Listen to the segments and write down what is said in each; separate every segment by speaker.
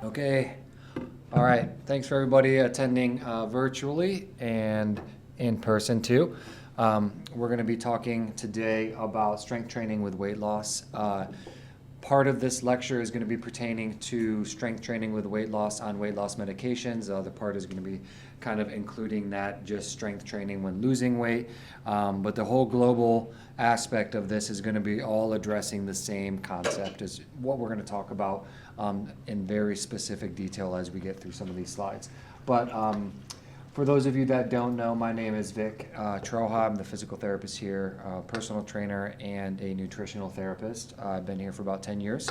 Speaker 1: Okay. All right. Thanks for everybody attending virtually and in person too. We're going to be talking today about strength training with weight loss. Part of this lecture is going to be pertaining to strength training with weight loss on weight loss medications. The other part is going to be kind of including that just strength training when losing weight. But the whole global aspect of this is going to be all addressing the same concept as what we're going to talk about in very specific detail as we get through some of these slides. But for those of you that don't know, my name is Vic Troha. I'm the physical therapist here, personal trainer, and a nutritional therapist. I've been here for about 10 years.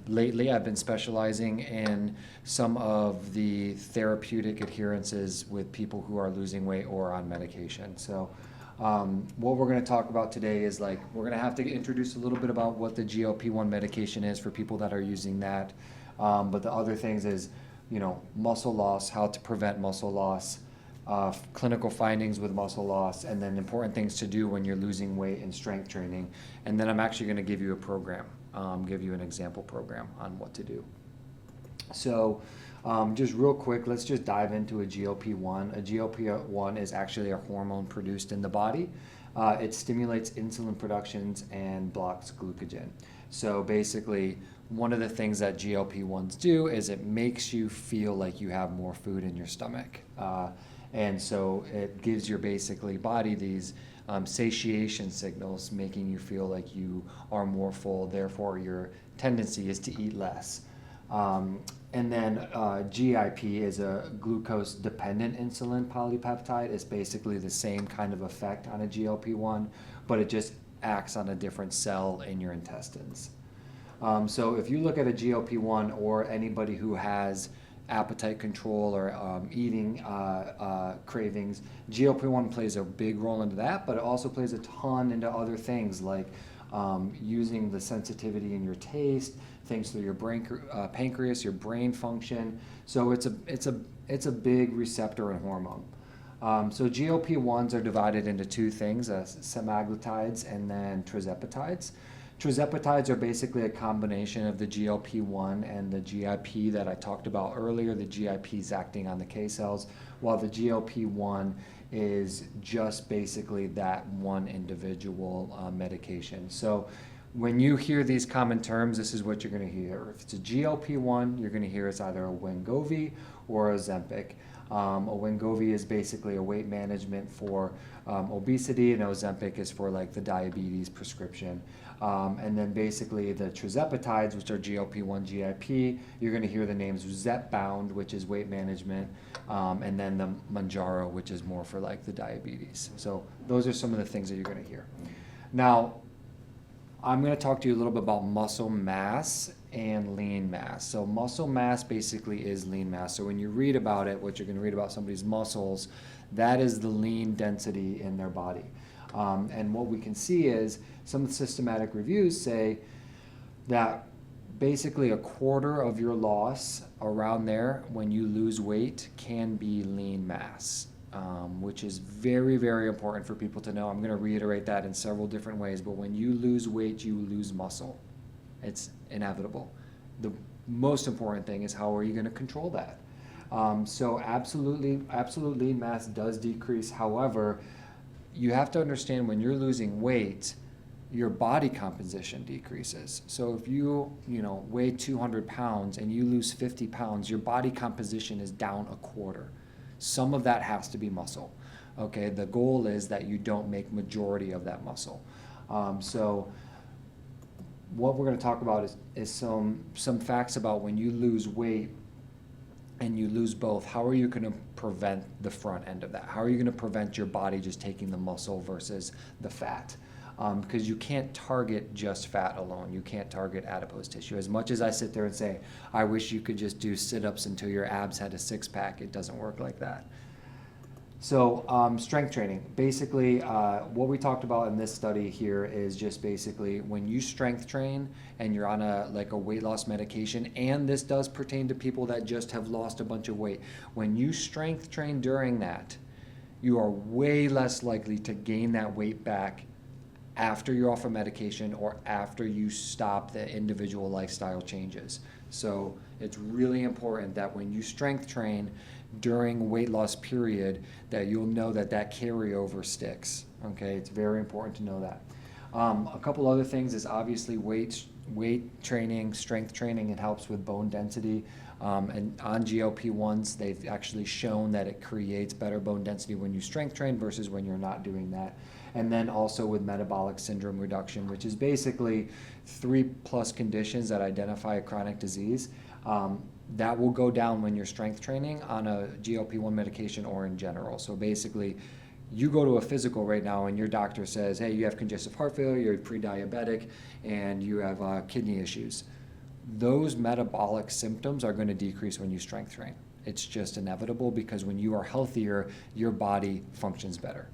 Speaker 1: Lately, I've been specializing in some of the therapeutic adherences with people who are losing weight or on medication. So what we're going to talk about today is we're going to have to introduce a little bit about what the GLP-1 medication is for people that are using that. But the other things is, muscle loss, how to prevent muscle loss, clinical findings with muscle loss, and then important things to do when you're losing weight and strength training. And then I'm actually going to give you a program, give you an example program on what to do. So just real quick, let's just dive into a GLP-1. A GLP-1 is actually a hormone produced in the body. It stimulates insulin productions and blocks glucagon. So basically, one of the things that GLP-1s do is it makes you feel like you have more food in your stomach. And so it gives your basically body these satiation signals, making you feel like you are more full. Therefore, your tendency is to eat less. And then GIP is a glucose-dependent insulin polypeptide. It's basically the same kind of effect on a GLP-1, but it just acts on a different cell in your intestines. So if you look at a GLP-1 or anybody who has appetite control or eating cravings, GLP-1 plays a big role into that, but it also plays a ton into other things like using the sensitivity in your taste, things through your brain, pancreas, your brain function. So it's a big receptor and hormone. So GLP-1s are divided into two things, semaglutides and then tirzepatides. Tirzepatides are basically a combination of the GLP-1 and the GIP that I talked about earlier. The GIP is acting on the K cells, while the GLP-1 is just basically that one individual medication. So when you hear these common terms, this is what you're going to hear. If it's a GLP-1, you're going to hear it's either a Wegovy or a Ozempic. A Wegovy is basically a weight management for obesity, and Ozempic is for the diabetes prescription. And then basically the tirzepatides, which are GLP-1, GIP, you're going to hear the names Zepbound, which is weight management, and then the Mounjaro, which is more for the diabetes. So those are some of the things that you're going to hear. Now, I'm going to talk to you a little bit about muscle mass and lean mass. So muscle mass basically is lean mass. So when you read about it, what you're going to read about somebody's muscles, that is the lean density in their body. And what we can see is some of the systematic reviews say that basically a quarter of your loss around there when you lose weight can be lean mass. Which is very, very important for people to know. I'm going to reiterate that in several different ways, but when you lose weight, you lose muscle. It's inevitable. The most important thing is how are you going to control that? So absolute lean mass does decrease. However, you have to understand when you're losing weight, your body composition decreases. So if you weigh 200 pounds and you lose 50 pounds, your body composition is down a quarter. Some of that has to be muscle. Okay, the goal is that you don't make majority of that muscle. So what we're going to talk about is some facts about when you lose weight and you lose both, how are you going to prevent the front end of that? How are you going to prevent your body just taking the muscle versus the fat? Because you can't target just fat alone. You can't target adipose tissue. As much as I sit there and say, I wish you could just do sit-ups until your abs had a six-pack, it doesn't work like that. So strength training. Basically, what we talked about in this study here is just basically when you strength train and you're on a weight loss medication, and this does pertain to people that just have lost a bunch of weight. When you strength train during that, you are way less likely to gain that weight back after you're off a medication or after you stop the individual lifestyle changes. So It's really important that when you strength train during weight loss period, that you'll know that that carryover sticks. Okay, it's very important to know that. A couple other things is obviously weight training, strength training. It helps with bone density. And on GLP-1s, they've actually shown that it creates better bone density when you strength train versus when you're not doing that. And then also with metabolic syndrome reduction, which is basically 3+ conditions that identify a chronic disease. That will go down when you're strength training on a GLP-1 medication or in general. So basically, you go to a physical right now and your doctor says, hey, you have congestive heart failure, you're pre-diabetic, and you have kidney issues. Those metabolic symptoms are going to decrease when you strength train. It's just inevitable because when you are healthier, your body functions better.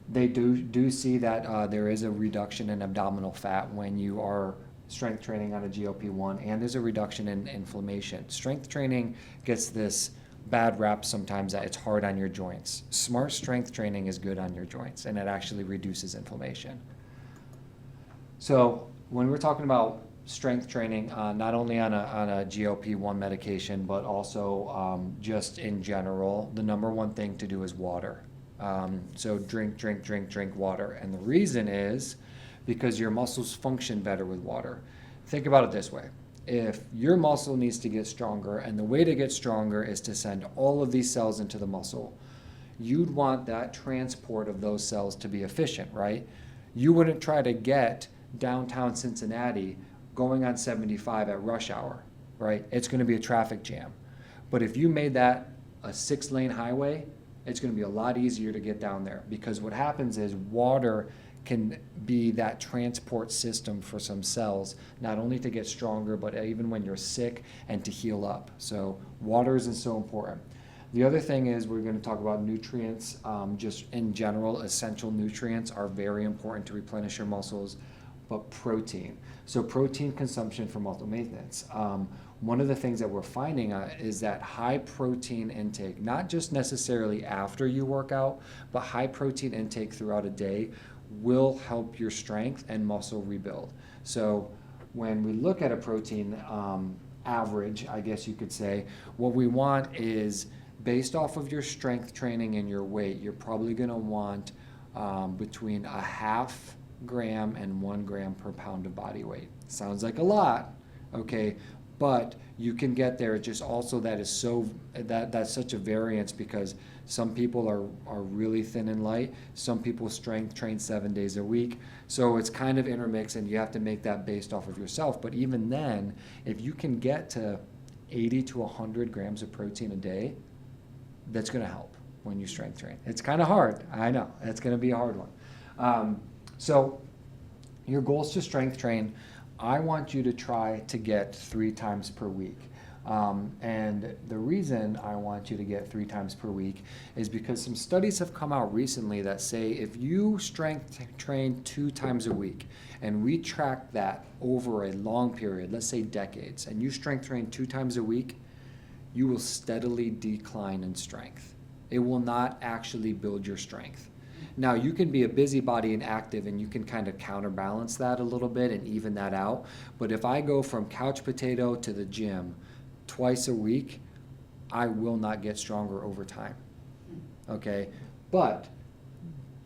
Speaker 1: They do see that there is a reduction in abdominal fat when you are strength training on a GLP-1, and there's a reduction in inflammation. Strength training gets this bad rap sometimes that it's hard on your joints. Smart strength training is good on your joints, and it actually reduces inflammation. So when we're talking about strength training, not only on a GLP-1 medication, but also just in general, the number one thing to do is water. So drink water. And the reason is because your muscles function better with water. Think about it this way. If your muscle needs to get stronger, and the way to get stronger is to send all of these cells into the muscle, you'd want that transport of those cells to be efficient, right? You wouldn't try to get downtown Cincinnati going on 75 at rush hour, right? It's going to be a traffic jam. But if you made that a 6-lane highway, it's going to be a lot easier to get down there, because what happens is water can be that transport system for some cells, not only to get stronger, but even when you're sick and to heal up. So water is so important. The other thing is we're going to talk about nutrients. Just in general, essential nutrients are very important to replenish your muscles, but protein. So protein consumption for muscle maintenance. One of the things that we're finding is that high protein intake, not just necessarily after you work out, but high protein intake throughout a day will help your strength and muscle rebuild. So when we look at a protein average, I guess you could say, what we want is based off of your strength training and your weight, you're probably going to want between 1/2 gram and 1 gram per pound of body weight. Sounds like a lot, okay, but you can get there. Just also that's such a variance, because some people are really thin and light. Some people strength train 7 days a week. So it's kind of intermixed, and you have to make that based off of yourself. But even then, if you can get to 80 to 100 grams of protein a day, that's going to help when you strength train. It's kind of hard. I know. It's going to be a hard one. So your goal is to strength train. I want you to try to get 3 times per week. And the reason I want you to get 3 times per week is because some studies have come out recently that say if you strength train 2 times a week, and we track that over a long period, let's say decades, and you strength train 2 times a week, you will steadily decline in strength. It will not actually build your strength. Now, you can be a busybody and active, and you can kind of counterbalance that a little bit and even that out. But if I go from couch potato to the gym twice a week, I will not get stronger over time. Okay? But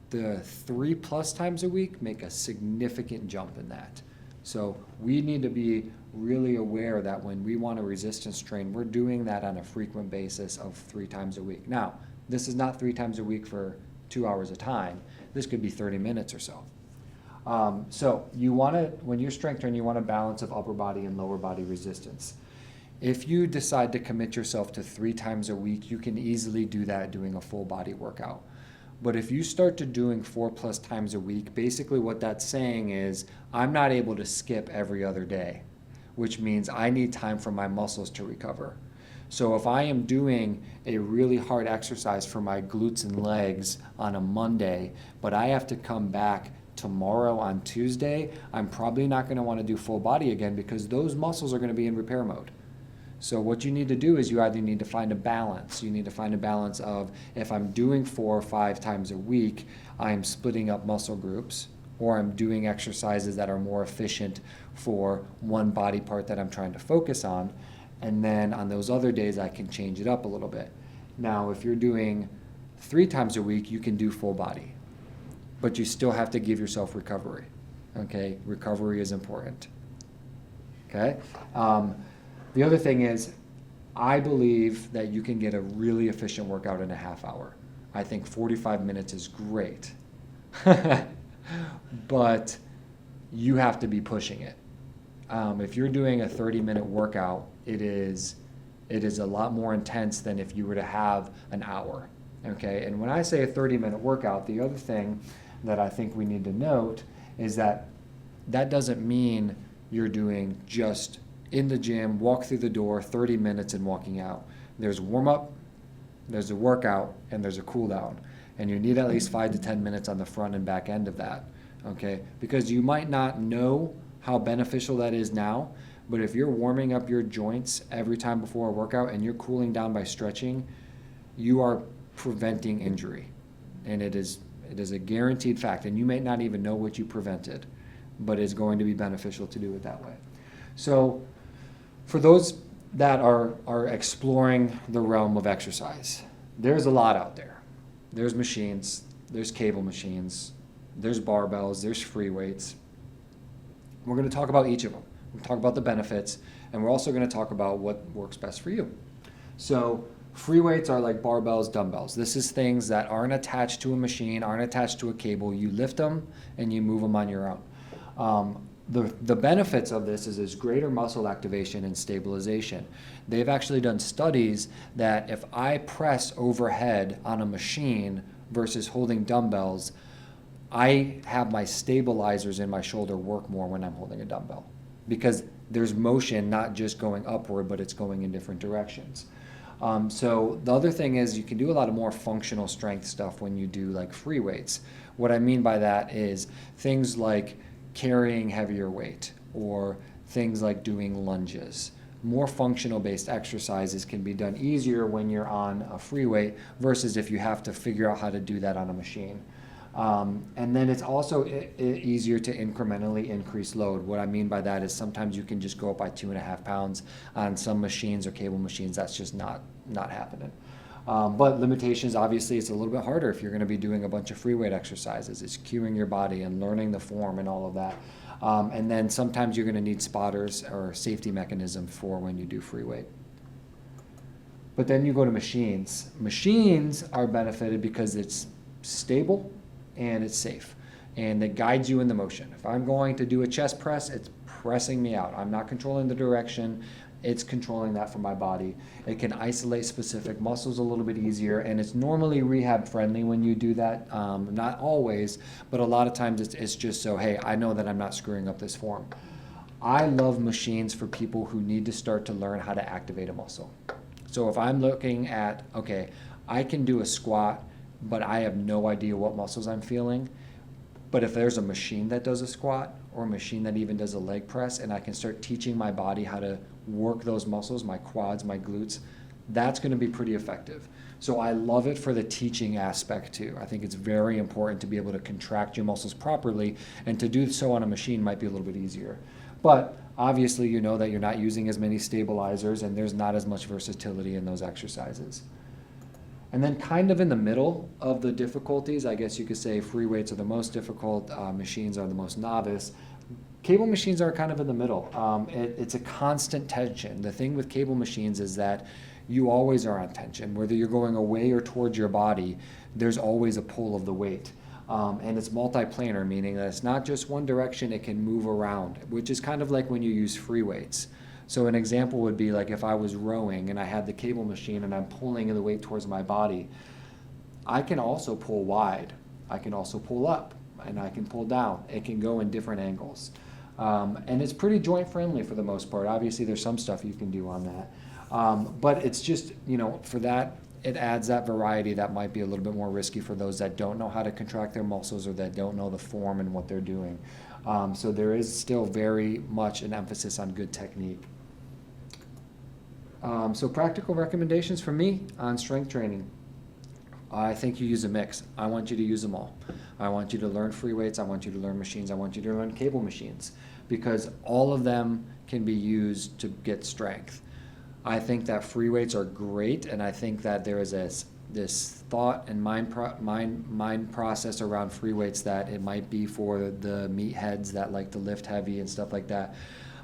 Speaker 1: the 3+ times a week make a significant jump in that. So we need to be really aware that when we want to resistance train, we're doing that on a frequent basis of 3 times a week. Now, this is not 3 times a week for 2 hours a time. This could be 30 minutes or so. So you want to, when you're strength training, you want a balance of upper body and lower body resistance. If you decide to commit yourself to 3 times a week, you can easily do that doing a full body workout. But if you start to doing 4+ times a week, basically what that's saying is I'm not able to skip every other day, which means I need time for my muscles to recover. So if I am doing a really hard exercise for my glutes and legs on a Monday, but I have to come back tomorrow on Tuesday, I'm probably not going to want to do full body again, because those muscles are going to be in repair mode. So what you need to do is you either need to find a balance. You need to find a balance of, if I'm doing 4 or 5 times a week, I'm splitting up muscle groups, or I'm doing exercises that are more efficient for one body part that I'm trying to focus on. And then on those other days, I can change it up a little bit. Now, if you're doing 3 times a week, you can do full body, but you still have to give yourself recovery. Okay, recovery is important. Okay, the other thing is, I believe that you can get a really efficient workout in a half hour. I think 45 minutes is great, but you have to be pushing it. If you're doing a 30-minute workout, it is a lot more intense than if you were to have an hour. Okay, and when I say a 30-minute workout, the other thing that I think we need to note is that doesn't mean you're doing just in the gym, walk through the door, 30 minutes and walking out. There's warm-up, there's a workout, and there's a cool down. And you need at least 5 to 10 minutes on the front and back end of that, okay? Because you might not know how beneficial that is now, but if you're warming up your joints every time before a workout and you're cooling down by stretching, you are preventing injury. And it is a guaranteed fact. And you may not even know what you prevented, but it's going to be beneficial to do it that way. So for those that are exploring the realm of exercise, there's a lot out there. There's machines, there's cable machines, there's barbells, there's free weights. We're going to talk about each of them. We're going to talk about the benefits, and we're also going to talk about what works best for you. So free weights are like barbells, dumbbells. This is things that aren't attached to a machine, aren't attached to a cable. You lift them and you move them on your own. The benefits of this is greater muscle activation and stabilization. They've actually done studies that if I press overhead on a machine versus holding dumbbells, I have my stabilizers in my shoulder work more when I'm holding a dumbbell, because there's motion not just going upward, but it's going in different directions. So the other thing is you can do a lot of more functional strength stuff when you do like free weights. What I mean by that is things like carrying heavier weight or things like doing lunges. More functional based exercises can be done easier when you're on a free weight versus if you have to figure out how to do that on a machine. And then it's also easier to incrementally increase load. What I mean by that is sometimes you can just go up by 2.5 pounds on some machines or cable machines. That's just not happening. But limitations, obviously, it's a little bit harder if you're going to be doing a bunch of free weight exercises. It's cueing your body and learning the form and all of that. And then sometimes you're going to need spotters or safety mechanism for when you do free weight. But then you go to machines. Machines are benefited because it's stable and it's safe, and it guides you in the motion. If I'm going to do a chest press, it's pressing me out. I'm not controlling the direction. It's controlling that for my body. It can isolate specific muscles a little bit easier, and it's normally rehab friendly when you do that. Not always, but a lot of times it's just so, hey, I know that I'm not screwing up this form. I love machines for people who need to start to learn how to activate a muscle. So if I'm looking at, okay, I can do a squat, but I have no idea what muscles I'm feeling. But if there's a machine that does a squat or a machine that even does a leg press, and I can start teaching my body how to work those muscles, my quads, my glutes, that's going to be pretty effective. So I love it for the teaching aspect too. I think it's very important to be able to contract your muscles properly, and to do so on a machine might be a little bit easier. But obviously you know that you're not using as many stabilizers and there's not as much versatility in those exercises. And then kind of in the middle of the difficulties, I guess you could say free weights are the most difficult, machines are the most novice. Cable machines are kind of in the middle. It's a constant tension. The thing with cable machines is that you always are on tension. Whether you're going away or towards your body, there's always a pull of the weight. And it's multiplanar, meaning that it's not just one direction, it can move around, which is kind of like when you use free weights. So an example would be like if I was rowing and I had the cable machine and I'm pulling the weight towards my body, I can also pull wide. I can also pull up, and I can pull down. It can go in different angles. And it's pretty joint friendly for the most part. Obviously there's some stuff you can do on that. But it's just, for that, it adds that variety that might be a little bit more risky for those that don't know how to contract their muscles or that don't know the form and what they're doing. So there is still very much an emphasis on good technique. So practical recommendations from me on strength training. I think you use a mix. I want you to use them all. I want you to learn free weights. I want you to learn machines. I want you to learn cable machines, because all of them can be used to get strength. I think that free weights are great, and I think that there is this thought and mind process around free weights that it might be for the meatheads that like to lift heavy and stuff like that.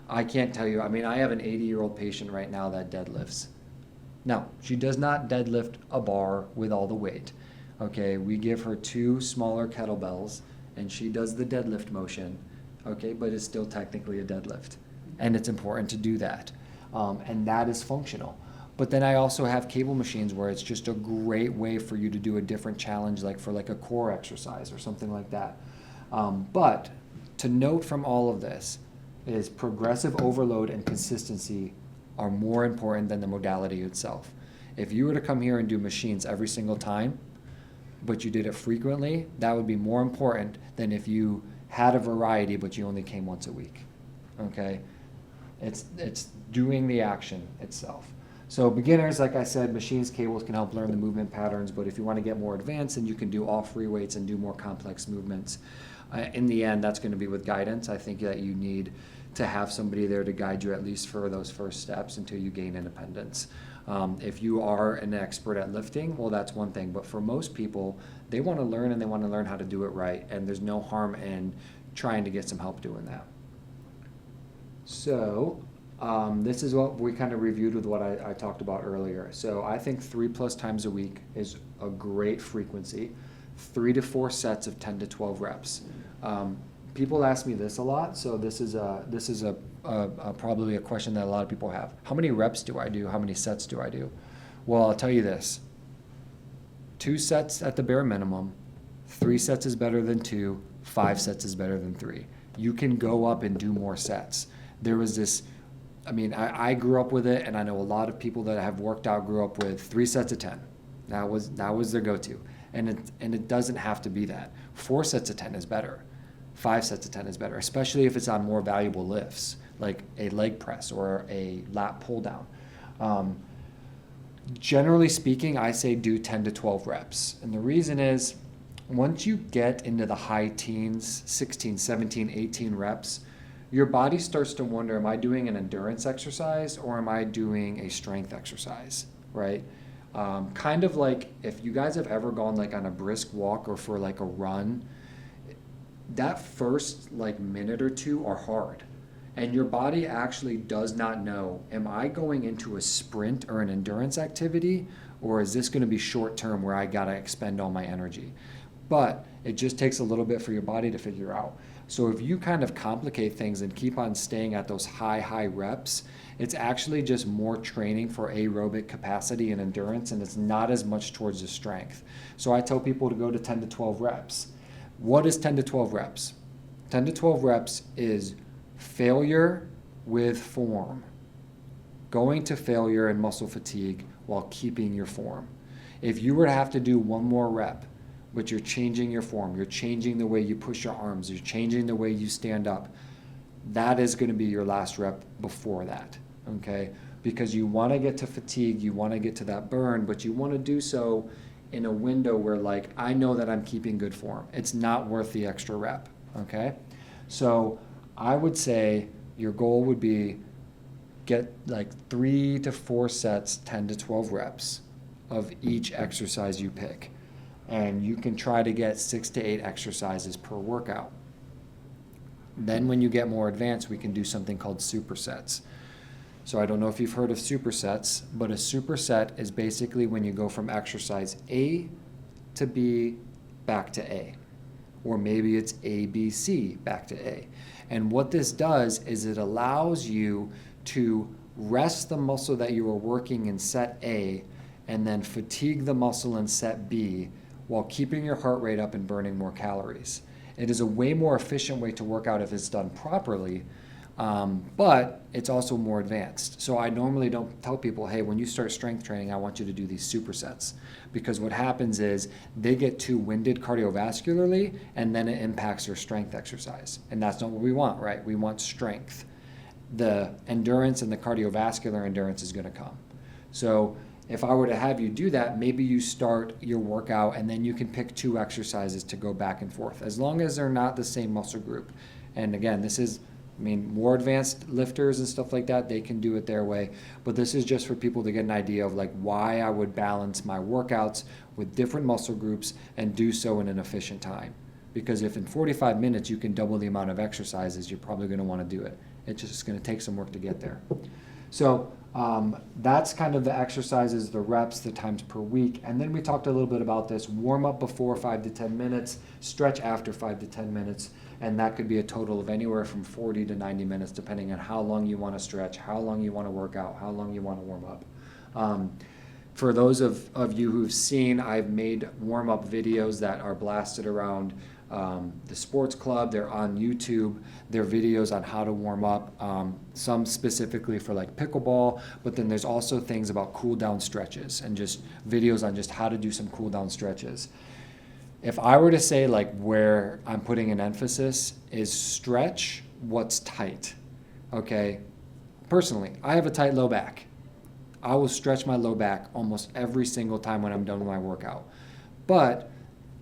Speaker 1: I can't tell you. I mean, I have an 80-year-old patient right now that deadlifts. Now, she does not deadlift a bar with all the weight. Okay, we give her 2 smaller kettlebells, and she does the deadlift motion. Okay, but it's still technically a deadlift, and it's important to do that, and that is functional. But then I also have cable machines where it's just a great way for you to do a different challenge, like for like a core exercise or something like that. But to note from all of this is progressive overload and consistency are more important than the modality itself. If you were to come here and do machines every single time, but you did it frequently, that would be more important than if you had a variety but you only came once a week. Okay? It's doing the action itself. So beginners, like I said, machines, cables can help learn the movement patterns, but if you want to get more advanced, then you can do all free weights and do more complex movements. In the end, that's going to be with guidance. I think that you need to have somebody there to guide you at least for those first steps until you gain independence. If you are an expert at lifting, well, that's one thing. But for most people, they want to learn, and they want to learn how to do it right. And there's no harm in trying to get some help doing that. So this is what we kind of reviewed with what I talked about earlier. So I think 3+ times a week is a great frequency. 3 to 4 sets of 10 to 12 reps. People ask me this a lot, so this is probably a question that a lot of people have. How many reps do I do? How many sets do I do? Well, I'll tell you this. 2 sets at the bare minimum. 3 sets is better than 2. 5 sets is better than 3. You can go up and do more sets. There was this, I grew up with it, and I know a lot of people that have worked out grew up with 3 sets of 10. That was their go-to. And it doesn't have to be that. 4 sets of 10 is better. 5 sets of 10 is better, especially if it's on more valuable lifts, like a leg press or a lat pull down. Generally speaking, I say do 10 to 12 reps. And the reason is, once you get into the high teens, 16, 17, 18 reps, your body starts to wonder, am I doing an endurance exercise or am I doing a strength exercise, right? Kind of like if you guys have ever gone like on a brisk walk or for like a run, that first like minute or 2 are hard. And your body actually does not know, am I going into a sprint or an endurance activity, or is this going to be short term where I got to expend all my energy? But it just takes a little bit for your body to figure out. So if you kind of complicate things and keep on staying at those high reps, it's actually just more training for aerobic capacity and endurance, and it's not as much towards the strength. So I tell people to go to 10 to 12 reps. What is 10 to 12 reps? 10 to 12 reps is failure with form. Going to failure and muscle fatigue while keeping your form. If you were to have to do one more rep, but you're changing your form, you're changing the way you push your arms, you're changing the way you stand up, that is going to be your last rep before that, okay? Because you want to get to fatigue, you want to get to that burn, but you want to do so in a window where, like, I know that I'm keeping good form. It's not worth the extra rep, okay? So I would say your goal would be get like 3 to 4 sets, 10 to 12 reps of each exercise you pick. And you can try to get 6 to 8 exercises per workout. Then when you get more advanced, we can do something called supersets. So I don't know if you've heard of supersets, but a superset is basically when you go from exercise A to B back to A. Or maybe it's A, B, C back to A. And what this does is it allows you to rest the muscle that you are working in set A and then fatigue the muscle in set B while keeping your heart rate up and burning more calories. It is a way more efficient way to work out if it's done properly, but it's also more advanced. So I normally don't tell people, hey, when you start strength training, I want you to do these supersets. Because what happens is they get too winded cardiovascularly, and then it impacts their strength exercise. And that's not what we want, right? We want strength. The endurance and the cardiovascular endurance is going to come. So if I were to have you do that, maybe you start your workout and then you can pick 2 exercises to go back and forth, as long as they're not the same muscle group. And again, this is, more advanced lifters and stuff like that, they can do it their way. But this is just for people to get an idea of like why I would balance my workouts with different muscle groups and do so in an efficient time. Because if in 45 minutes you can double the amount of exercises, you're probably going to want to do it. It's just going to take some work to get there. So that's kind of the exercises, the reps, the times per week. And then we talked a little bit about this: warm up before 5 to 10 minutes, stretch after 5 to 10 minutes. And that could be a total of anywhere from 40 to 90 minutes, depending on how long you want to stretch, how long you want to work out, how long you want to warm up. For those of you who've seen, I've made warm-up videos that are blasted around the sports club. They're on YouTube. They're videos on how to warm up, some specifically for like pickleball, but then there's also things about cool down stretches and just videos on just how to do some cool down stretches. If I were to say like where I'm putting an emphasis is stretch what's tight, okay? Personally, I have a tight low back. I will stretch my low back almost every single time when I'm done with my workout. But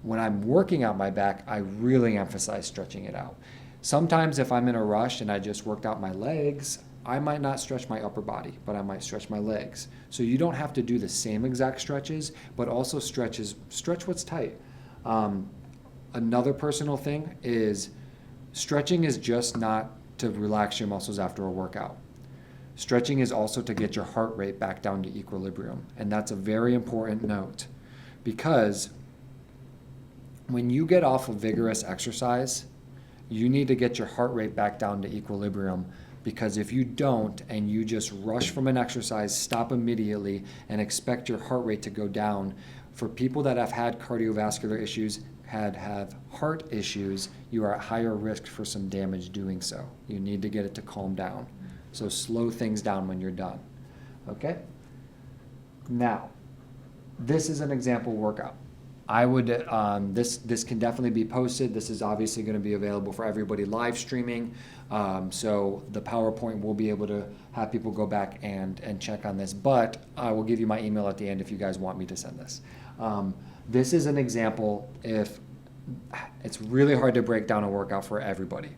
Speaker 1: when I'm working out my back, I really emphasize stretching it out. Sometimes if I'm in a rush and I just worked out my legs, I might not stretch my upper body, but I might stretch my legs. So you don't have to do the same exact stretches, but also stretch what's tight. Another personal thing is stretching is just not to relax your muscles after a workout. Stretching is also to get your heart rate back down to equilibrium. And that's a very important note, because when you get off of vigorous exercise, you need to get your heart rate back down to equilibrium, because if you don't and you just rush from an exercise, stop immediately, and expect your heart rate to go down, for people that have had cardiovascular issues, have heart issues, you are at higher risk for some damage doing so. You need to get it to calm down. So slow things down when you're done. Okay? Now, this is an example workout. I would, this can definitely be posted. This is obviously going to be available for everybody live streaming. So the PowerPoint will be able to have people go back and check on this. But I will give you my email at the end if you guys want me to send this. This is an example. If it's really hard to break down a workout for everybody.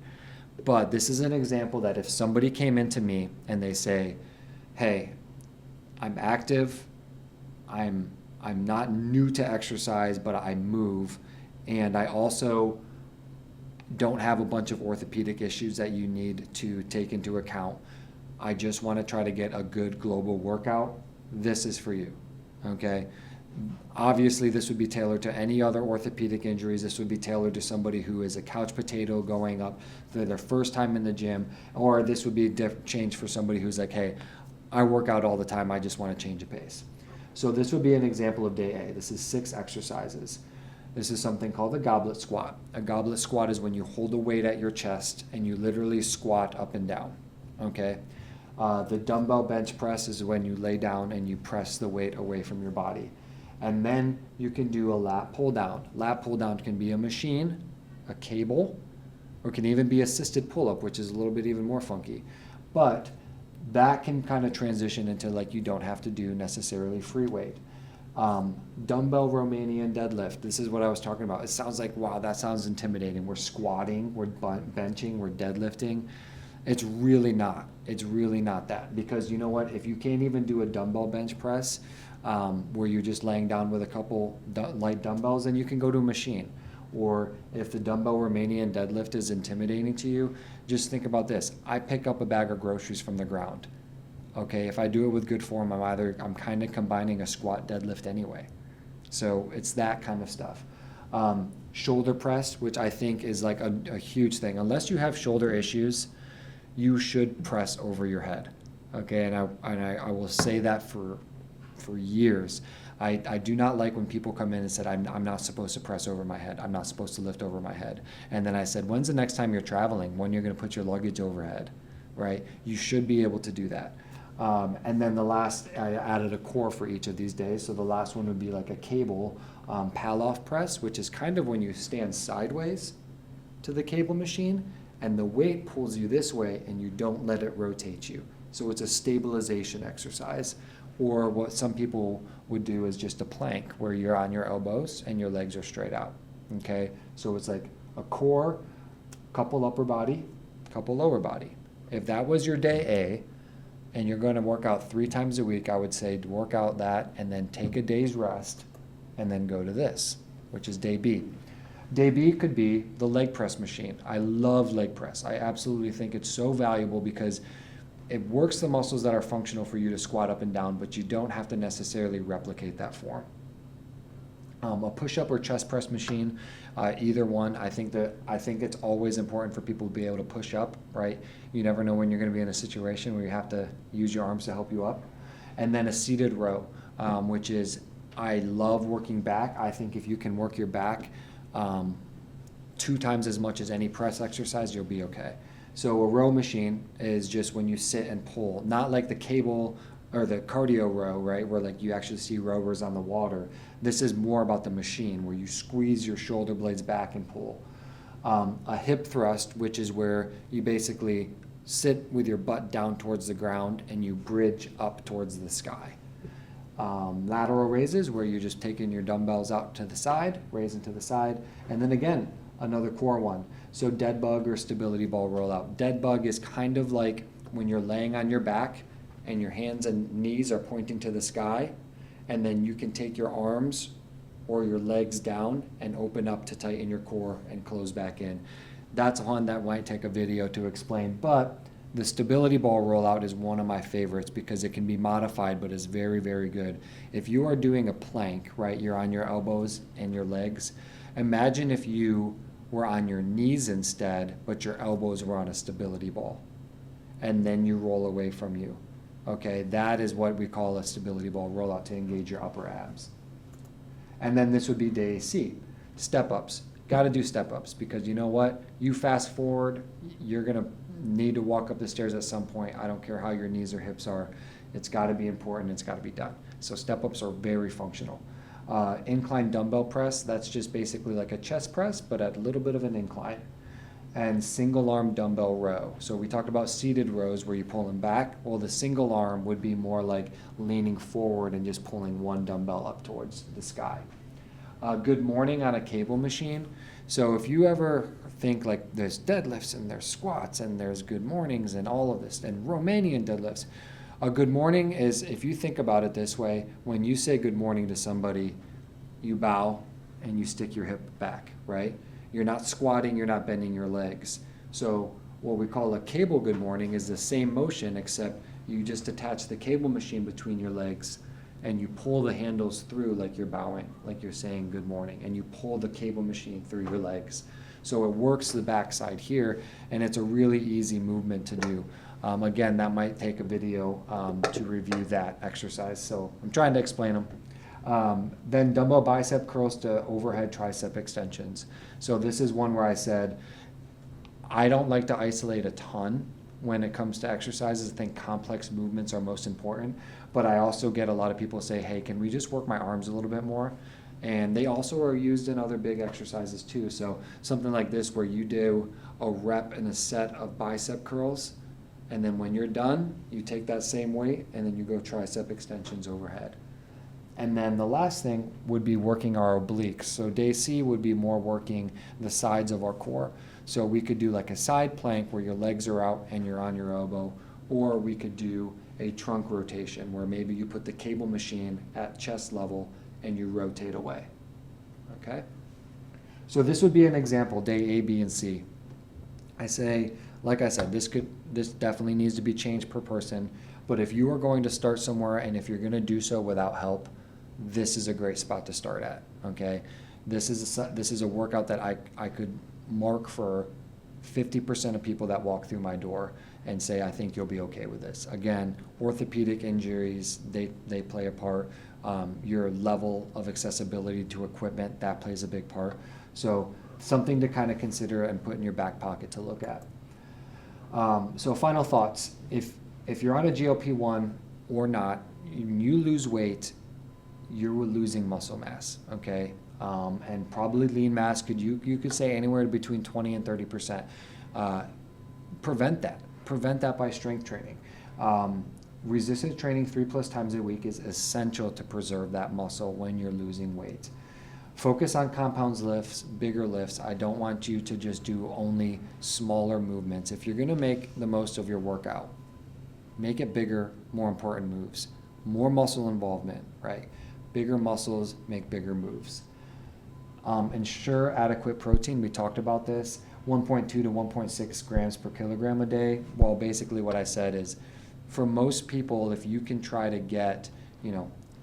Speaker 1: But this is an example that if somebody came into me and they say, hey, I'm active, I'm not new to exercise, but I move, and I also don't have a bunch of orthopedic issues that you need to take into account. I just want to try to get a good global workout. This is for you, okay? Obviously, this would be tailored to any other orthopedic injuries. This would be tailored to somebody who is a couch potato going up for their first time in the gym, or this would be changed for somebody who's like, hey, I work out all the time, I just want to change a pace. So this would be an example of day A. This is 6 exercises. This is something called a goblet squat. A goblet squat is when you hold a weight at your chest and you literally squat up and down, okay? The dumbbell bench press is when you lay down and you press the weight away from your body. And then you can do a lat pull down. Lat pull down can be a machine, a cable, or can even be assisted pull-up, which is a little bit even more funky. But that can kind of transition into like you don't have to do necessarily free weight. Dumbbell Romanian deadlift. This is what I was talking about. It sounds like, wow, that sounds intimidating. We're squatting, we're benching, we're deadlifting. It's really not. It's really not that. Because you know what? If you can't even do a dumbbell bench press where you're just laying down with a couple light dumbbells, then you can go to a machine. Or if the dumbbell Romanian deadlift is intimidating to you, just think about this. I pick up a bag of groceries from the ground. Okay, if I do it with good form, I'm kind of combining a squat deadlift anyway. So it's that kind of stuff. Shoulder press, which I think is like a huge thing. Unless you have shoulder issues, you should press over your head. Okay, and I will say that for years. I do not like when people come in and said, I'm not supposed to press over my head. I'm not supposed to lift over my head. And then I said, when's the next time you're traveling? When you're going to put your luggage overhead, right? You should be able to do that. And then the last, I added a core for each of these days. So the last one would be like a cable Palloff press, which is kind of when you stand sideways to the cable machine and the weight pulls you this way and you don't let it rotate you. So it's a stabilization exercise or what some people would do is just a plank where you're on your elbows and your legs are straight out. Okay, so it's like a core, couple upper body, couple lower body. If that was your day A, and you're going to work out 3 times a week, I would say to work out that and then take a day's rest and then go to this, which is day B. Day B could be the leg press machine. I love leg press. I absolutely think it's so valuable because it works the muscles that are functional for you to squat up and down, but you don't have to necessarily replicate that form. A push-up or chest press machine, either one. I think it's always important for people to be able to push up, right? You never know when you're going to be in a situation where you have to use your arms to help you up. And then a seated row, which is, I love working back. I think if you can work your back 2 times as much as any press exercise, you'll be okay. So a row machine is just when you sit and pull, not like the cable or the cardio row, right, where like you actually see rowers on the water. This is more about the machine where you squeeze your shoulder blades back and pull. A hip thrust, which is where you basically sit with your butt down towards the ground and you bridge up towards the sky. Lateral raises, where you're just taking your dumbbells out to the side, raising to the side, and then again, another core one. So dead bug or stability ball rollout. Dead bug is kind of like when you're laying on your back and your hands and knees are pointing to the sky, and then you can take your arms or your legs down and open up to tighten your core and close back in. That's one that might take a video to explain, but the stability ball rollout is one of my favorites because it can be modified, but is very, very good. If you are doing a plank, right, you're on your elbows and your legs. Imagine if you were on your knees instead, but your elbows were on a stability ball, and then you roll away from you. Okay, that is what we call a stability ball rollout to engage your upper abs. And then this would be day C, step-ups. Got to do step-ups because you know what? You fast forward, you're going to need to walk up the stairs at some point. I don't care how your knees or hips are. It's got to be important. It's got to be done. So step-ups are very functional. Incline dumbbell press, that's just basically like a chest press, but at a little bit of an incline. And single arm dumbbell row. So we talked about seated rows where you pull them back. Well, the single arm would be more like leaning forward and just pulling one dumbbell up towards the sky. Good morning on a cable machine. So if you ever think like there's deadlifts and there's squats and there's good mornings and all of this and Romanian deadlifts, a good morning is, if you think about it this way, when you say good morning to somebody, you bow and you stick your hip back, right? You're not squatting, you're not bending your legs. So what we call a cable good morning is the same motion, except you just attach the cable machine between your legs and you pull the handles through like you're bowing, like you're saying good morning, and you pull the cable machine through your legs. So it works the backside here, and it's a really easy movement to do. Again, that might take a video to review that exercise, so I'm trying to explain them. Then dumbbell bicep curls to overhead tricep extensions. So this is one where I said, I don't like to isolate a ton when it comes to exercises. I think complex movements are most important, but I also get a lot of people say, hey, can we just work my arms a little bit more? And they also are used in other big exercises too. So something like this where you do a rep and a set of bicep curls, and then when you're done, you take that same weight and then you go tricep extensions overhead. And then the last thing would be working our obliques. So day C would be more working the sides of our core. So we could do like a side plank where your legs are out and you're on your elbow, or we could do a trunk rotation where maybe you put the cable machine at chest level and you rotate away. Okay? So this would be an example, day A, B, and C. I say, like I said, this definitely needs to be changed per person, but if you are going to start somewhere and if you're going to do so without help, this is a great spot to start at. Okay? This is a workout that I could mark for 50% of people that walk through my door and say, I think you'll be okay with this. Again, orthopedic injuries, they play a part. Your level of accessibility to equipment, that plays a big part. So something to kind of consider and put in your back pocket to look at. So final thoughts. If you're on a GLP-1 or not, you lose weight, you're losing muscle mass, okay? And probably lean mass, you could say anywhere between 20 and 30%. Prevent that by strength training. resistance training 3+ times a week is essential to preserve that muscle when you're losing weight. Focus on compound lifts, bigger lifts. I don't want you to just do only smaller movements. If you're gonna make the most of your workout, make it bigger, more important moves. More muscle involvement, right? Bigger muscles make bigger moves. Ensure adequate protein. We talked about this. 1.2 to 1.6 grams per kilogram a day. Well, basically what I said is, for most people, if you can try to get,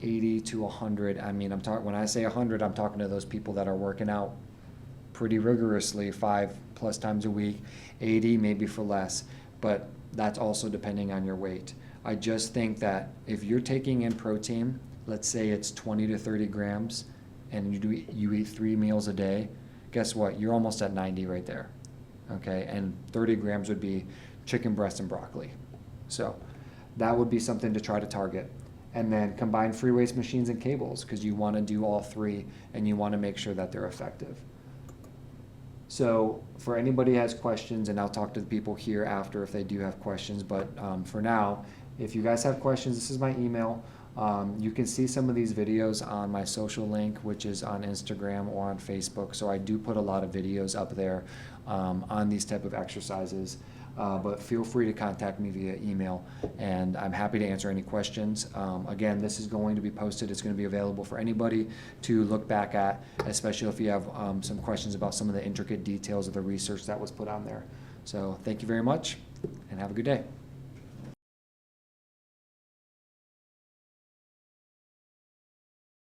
Speaker 1: 80 to 100, I mean, when I say 100, I'm talking to those people that are working out pretty rigorously 5+ times a week. 80 maybe for less, but that's also depending on your weight. I just think that if you're taking in protein, let's say it's 20 to 30 grams, and you eat 3 meals a day, guess what? You're almost at 90 right there, okay? And 30 grams would be chicken breast and broccoli. So that would be something to try to target. And then combine free weights machines and cables, because you want to do all three and you want to make sure that they're effective. So for anybody who has questions, and I'll talk to the people here after if they do have questions, but for now, if you guys have questions, this is my email. You can see some of these videos on my social link, which is on Instagram or on Facebook. So I do put a lot of videos up there on these type of exercises. But feel free to contact me via email, and I'm happy to answer any questions. Again, this is going to be posted. It's going to be available for anybody to look back at, especially if you have some questions about some of the intricate details of the research that was put on there. So thank you very much, and have a good day.